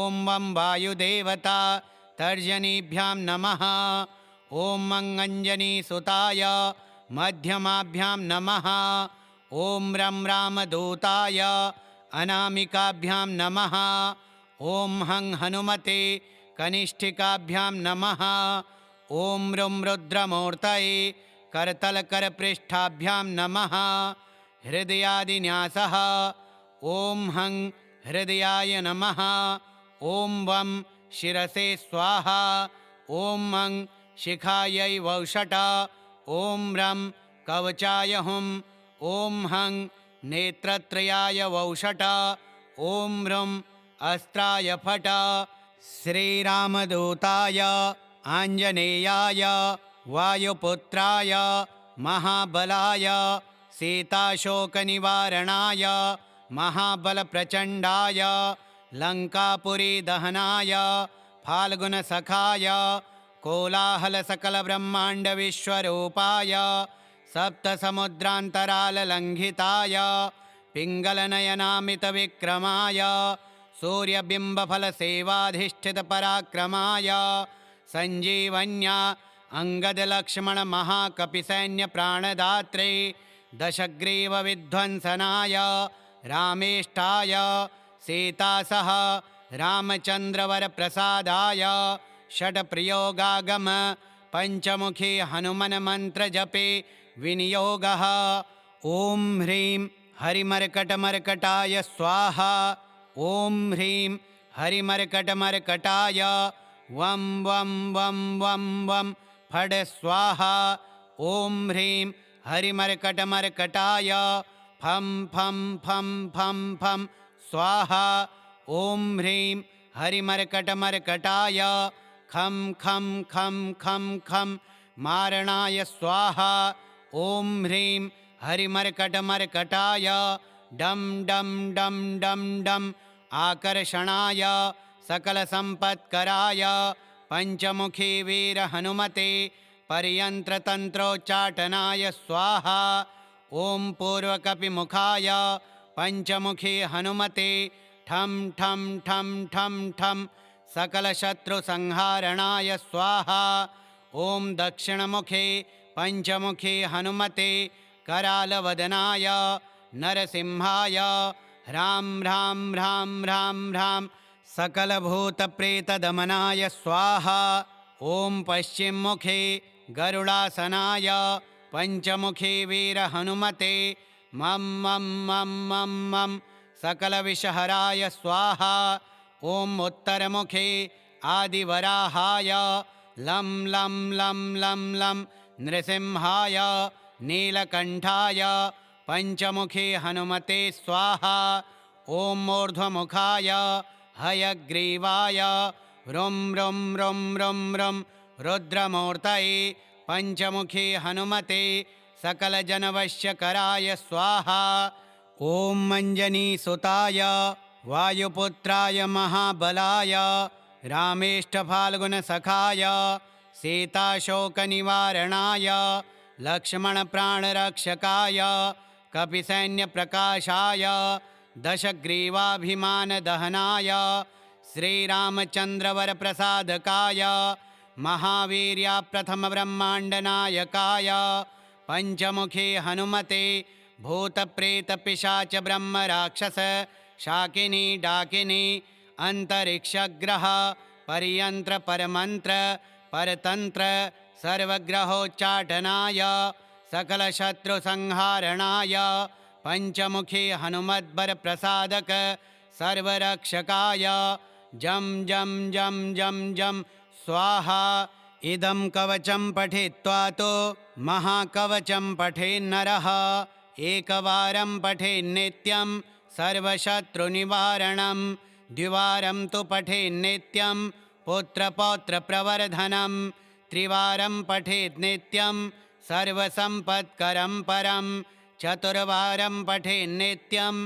ॐ वं वायुदेवता तर्जनीभ्यां नमः। ॐ मं अञ्जनीसुताय मध्यमाभ्यां नमः। ॐ रं रामदूताय अनामिकाभ्यां नमः। ॐ हं हनुमते कनिष्ठिकाभ्यां नमः। ॐ रुं रुद्रमूर्तये करतलकरपृष्ठाभ्यां नमः। हृदयादिन्यासः ॐ हं हृदयाय नमः। ॐ वं शिरसे स्वाहा। ॐ मं शिखायै वौषट। ॐ रं कवचाय हुं ॐ हं नेत्रत्रयाय वौषट ॐ ह्रं अस्त्राय फट श्रीरामदूताय आञ्जनेयाय वायुपुत्राय महाबलाय सीताशोकनिवारणाय महाबलप्रचण्डाय लङ्कापुरीदहनाय फाल्गुनसखाय कोलाहलसकलब्रह्माण्डविश्वरूपाय सप्तसमुद्रान्तराललङ्घिताय पिङ्गलनयनामितविक्रमाय सूर्यबिम्बफलसेवाधिष्ठितपराक्रमाय सञ्जीवन्या अङ्गदलक्ष्मणमहाकपिसैन्यप्राणदात्रे दशग्रीवविध्वंसनाय रामेष्टाय सीतासह रामचन्द्रवरप्रसादाय षट्प्रयोगागम पञ्चमुखी हनुमन्मन्त्रजपे विनियोगः ॐ ह्रीं हरिमर्कटमर्कटाय स्वाहा ॐ ह्रीं हरिमर्कटमर्कटाय वं वं वं वं वं फट् स्वाहा ॐ ह्रीं हरिमर्कटमर्कटाय फं फं फं फं फं स्वाहा ॐ ह्रीं हरिमर्कटमर्कटाय खं खं खं खं खं मारणाय स्वाहा ॐ ह्रीं हरिमर्कटमर्कटाय डं डं डं डं डं आकर्षणाय सकलसम्पत्कराय पञ्चमुखी वीरहनुमते पर्यन्त्रतन्त्रोच्चाटनाय स्वाहा ॐ पूर्वकपिमुखाय पञ्चमुखी हनुमते ठं ठं ठं ठं ठं सकलशत्रुसंहारणाय स्वाहा ॐ दक्षिणमुखे पञ्चमुखी हनुमते करालवदनाय नरसिंहाय ह्रां ह्रां ह्रां ह्रां ह्रां सकलभूतप्रेतदमनाय स्वाहा ॐ पश्चिममुखे गरुडासनाय पञ्चमुखी वीरहनुमते मं मं मं मं मं सकलविषहराय स्वाहा ॐ उत्तरमुखे आदिवराहाय लं लं लं लं लं नृसिंहाय नीलकण्ठाय पञ्चमुखी हनुमते स्वाहा ॐ ऊर्ध्वमुखाय हयग्रीवाय ह्रुं ह्रुं ह्रुं ह्रुं ह्रुं रुद्रमूर्तये पञ्चमुखी हनुमते सकलजनवश्यकराय स्वाहा ॐ मञ्जनीसुताय वायुपुत्राय महाबलाय रामेष्टफाल्गुनसखाय सीताशोकनिवारणाय लक्ष्मणप्राणरक्षकाय कपिसैन्यप्रकाशाय दशग्रीवाभिमानदहनाय श्रीरामचन्द्रवरप्रसादकाय महावीर्याप्रथमब्रह्माण्डनायकाय पञ्चमुखी हनुमते भूतप्रेतपिशाच ब्रह्मराक्षस शाकिनी डाकिनी अन्तरिक्षग्रह पर्यन्त्र परमन्त्र परतन्त्र सर्वग्रहोच्चाटनाय सकलशत्रुसंहारणाय पञ्चमुखी हनुमद्वरप्रसादक सर्वरक्षकाय जं जं जं जं जं स्वाहा इदं कवचं पठित्वा तु महाकवचं पठेन्नरः एकवारं पठेन्नित्यं सर्वशत्रुनिवारणं द्विवारं तु पठेन्नित्यं पुत्रपौत्रप्रवर्धनं त्रिवारं पठेत् नित्यं सर्वसम्पत्करं परं चतुर्वारं पठेन्नित्यं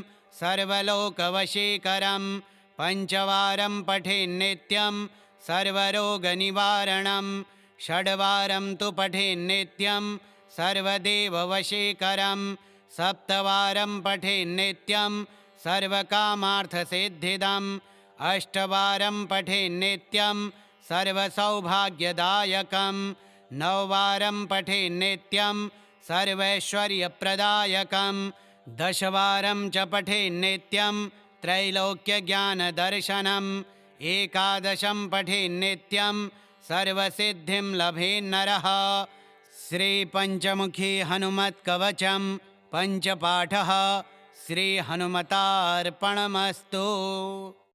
सर्वलोकवशीकरं पञ्चवारं पठेन्नित्यं सर्वरोगनिवारणं षड्वारं तु पठेन्नित्यं सर्वदेववशीकरं सप्तवारं पठेन्नित्यं सर्वकामार्थसिद्धिदम् अष्टवारं पठेन्नित्यं सर्वसौभाग्यदायकं नववारं पठेन्नित्यं सर्वैश्वर्यप्रदायकं दशवारं च पठेन्नित्यं त्रैलोक्यज्ञानदर्शनम् एकादशं पठेन्नित्यं सर्वसिद्धिं लभेन्नरः श्रीपञ्चमुखी हनुमत्कवचं पञ्चपाठः श्रीहनुमतार्पणमस्तु।